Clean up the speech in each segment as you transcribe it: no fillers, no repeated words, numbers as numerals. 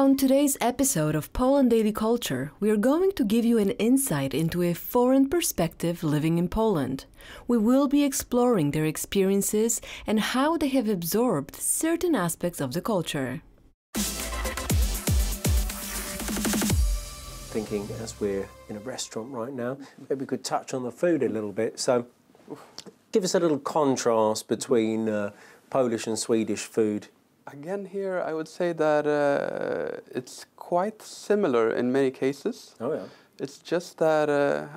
On today's episode of Poland Daily Culture, we are going to give you an insight into a foreign perspective living in Poland. We will be exploring their experiences and how they have absorbed certain aspects of the culture. Thinking as we're in a restaurant right now, maybe we could touch on the food a little bit. So give us a little contrast between Polish and Swedish food. Again, here I would say that it's quite similar in many cases. Oh yeah. It's just that,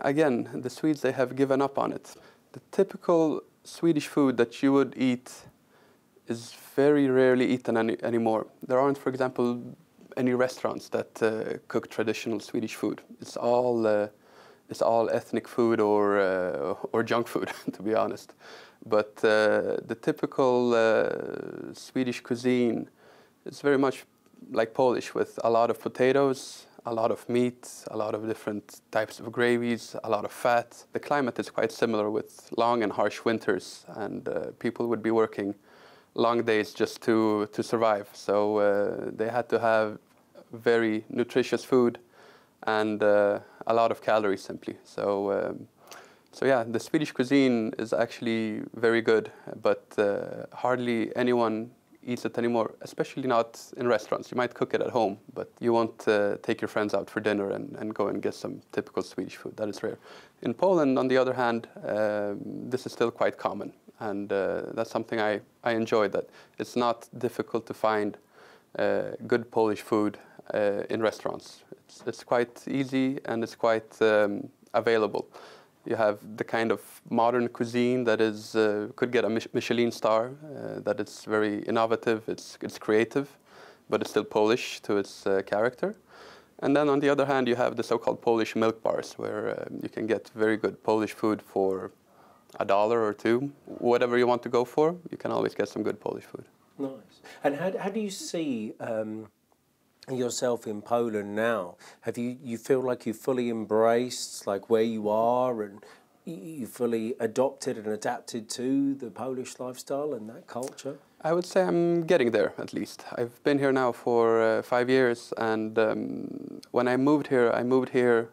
again, the Swedes, they have given up on it. The typical Swedish food that you would eat is very rarely eaten anymore. There aren't, for example, any restaurants that cook traditional Swedish food. It's all ethnic food or junk food, to be honest. But the typical Swedish cuisine is very much like Polish, with a lot of potatoes, a lot of meat, a lot of different types of gravies, a lot of fat. The climate is quite similar, with long and harsh winters, and people would be working long days just to survive. So they had to have very nutritious food and a lot of calories simply. So yeah, the Swedish cuisine is actually very good, but hardly anyone eats it anymore, especially not in restaurants. You might cook it at home, but you won't take your friends out for dinner and go and get some typical Swedish food. That is rare. In Poland, on the other hand, this is still quite common, and that's something I enjoy, that it's not difficult to find good Polish food in restaurants. It's quite easy and it's quite available. You have the kind of modern cuisine that is could get a Michelin star, that it's very innovative, it's creative, but it's still Polish to its character. And then on the other hand, you have the so-called Polish milk bars, where you can get very good Polish food for $1 or $2. Whatever you want to go for, you can always get some good Polish food. Nice. And how do you see yourself in Poland now? Have you feel like you fully embraced like where you are, and you fully adopted and adapted to the Polish lifestyle and that culture? I would say I'm getting there, at least. I've been here now for 5 years, and when I moved here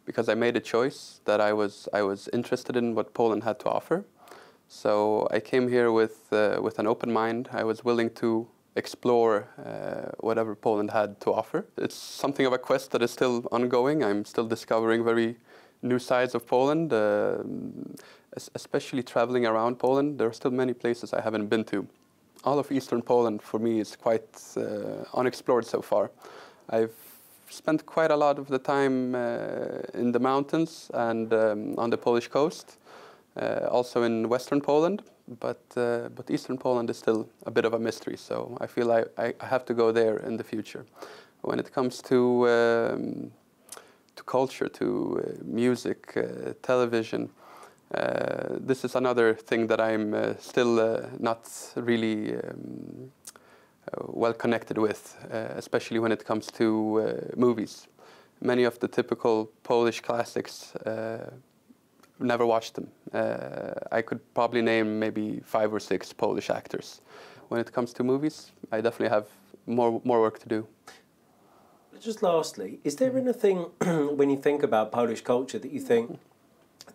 because I made a choice that I was interested in what Poland had to offer. So I came here with an open mind. I was willing to explore whatever Poland had to offer. It's something of a quest that is still ongoing. I'm still discovering very new sides of Poland, especially traveling around Poland. There are still many places I haven't been to. All of Eastern Poland for me is quite unexplored so far. I've spent quite a lot of the time in the mountains and on the Polish coast, also in Western Poland. But Eastern Poland is still a bit of a mystery, so I feel I have to go there in the future. When it comes to culture, to music, television, this is another thing that I'm still not really well connected with, especially when it comes to movies. Many of the typical Polish classics, never watched them. I could probably name maybe 5 or 6 Polish actors. When it comes to movies, I definitely have more work to do. Just lastly, is there anything when you think about Polish culture that you think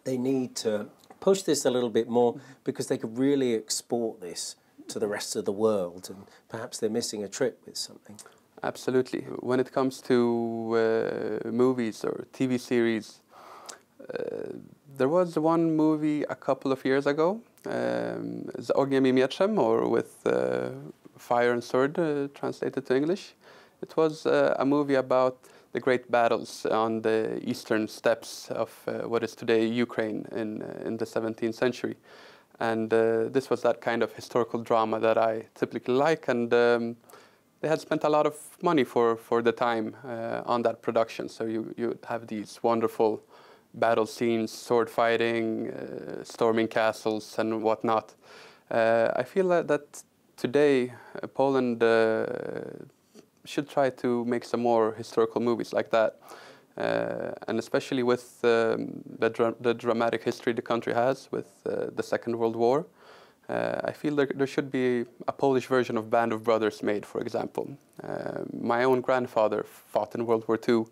they need to push this a little bit more, because they could really export this to the rest of the world, and perhaps they're missing a trick with something? Absolutely. When it comes to movies or TV series, there was one movie a couple of years ago, Z Ogniem I Mieczem, or with Fire and Sword translated to English. It was a movie about the great battles on the eastern steppes of what is today Ukraine in the 17th century. And this was that kind of historical drama that I typically like, and they had spent a lot of money for the time on that production. So you have these wonderful battle scenes, sword fighting, storming castles and whatnot. I feel that today Poland should try to make some more historical movies like that, and especially with the dramatic history the country has with the Second World War. I feel there should be a Polish version of Band of Brothers made, for example. My own grandfather fought in World War II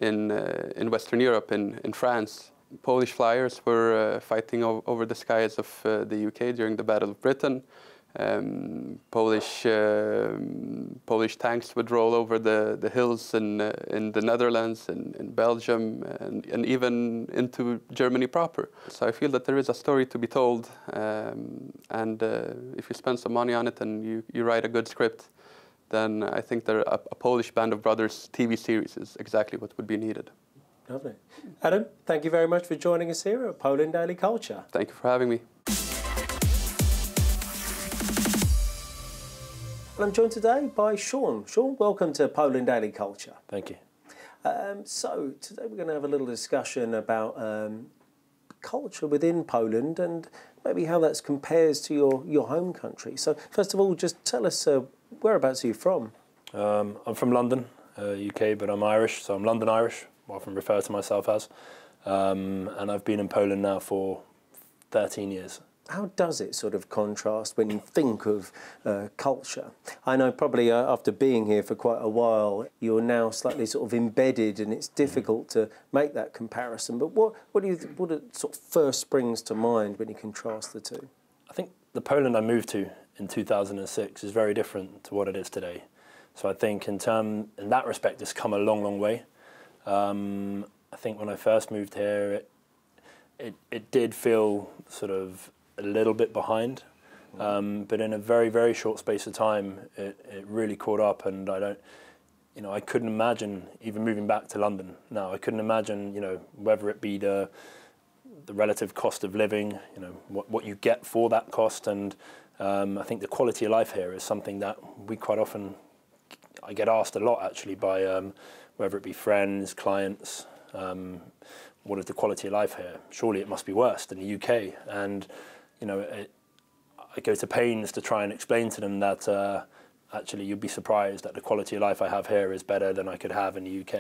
in Western Europe, in France. Polish flyers were fighting over the skies of the UK during the Battle of Britain. Polish tanks would roll over the hills in the Netherlands, in Belgium, and even into Germany proper. So I feel that there is a story to be told, and if you spend some money on it and you write a good script, then I think a Polish Band of Brothers TV series is exactly what would be needed. Lovely. Adam, thank you very much for joining us here at Poland Daily Culture. Thank you for having me. And I'm joined today by Sean. Sean, welcome to Poland Daily Culture. Thank you. So today we're going to have a little discussion about culture within Poland and maybe how that compares to your home country. So first of all, just tell us whereabouts are you from? I'm from London, UK, but I'm Irish, so I'm London Irish, I often refer to myself as. And I've been in Poland now for 13 years. How does it sort of contrast when you think of culture? I know probably after being here for quite a while, you're now slightly sort of embedded and it's difficult to make that comparison. But what sort of first springs to mind when you contrast the two? I think the Poland I moved to in 2006 is very different to what it is today. So I think in that respect, it's come a long, long way. I think when I first moved here, it did feel sort of a little bit behind, but in a very, very short space of time, it really caught up, and I couldn't imagine even moving back to London now. I couldn't imagine, whether it be the relative cost of living, what you get for that cost, and I think the quality of life here is something that we quite often, I get asked a lot actually by whether it be friends, clients, what is the quality of life here? Surely it must be worse than the UK, and I go to pains to try and explain to them that actually you'd be surprised that the quality of life I have here is better than I could have in the UK.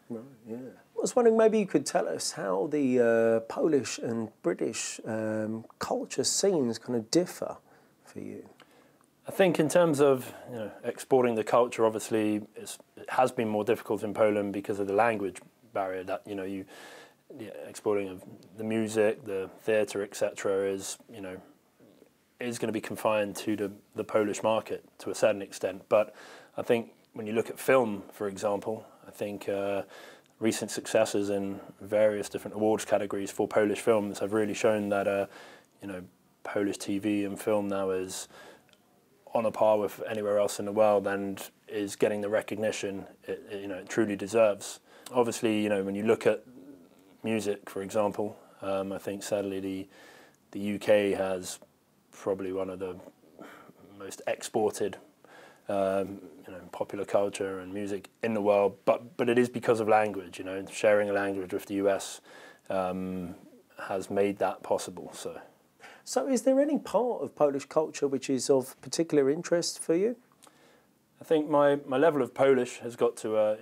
Right, yeah. I was wondering, maybe you could tell us how the Polish and British culture scenes kind of differ for you. I think in terms of exporting the culture, obviously it has been more difficult in Poland because of the language barrier that exporting of the music, the theatre, etc. is going to be confined to the Polish market to a certain extent. But I think when you look at film, for example, I think recent successes in various different awards categories for Polish films have really shown that Polish TV and film now is on a par with anywhere else in the world and is getting the recognition it truly deserves. Obviously, when you look at music, for example, I think sadly the UK has probably one of the most exported popular culture and music in the world, but it is because of language. Sharing a language with the US has made that possible. So is there any part of Polish culture which is of particular interest for you? I think my level of Polish has got to a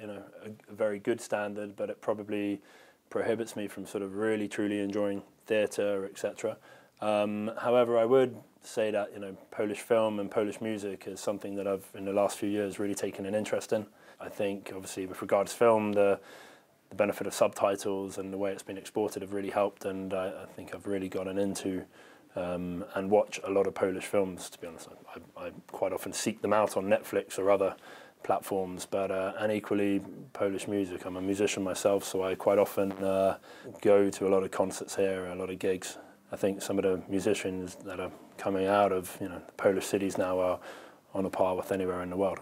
very good standard, but it probably prohibits me from sort of really truly enjoying theatre, etc. However, I would say that Polish film and Polish music is something that I've in the last few years really taken an interest in. I think obviously with regards to film, the benefit of subtitles and the way it's been exported have really helped, and I think I've really gotten into and watch a lot of Polish films, to be honest. I quite often seek them out on Netflix or other platforms, but and equally Polish music. I'm a musician myself, so I quite often go to a lot of concerts here, a lot of gigs. I think some of the musicians that are coming out of the Polish cities now are on a par with anywhere in the world.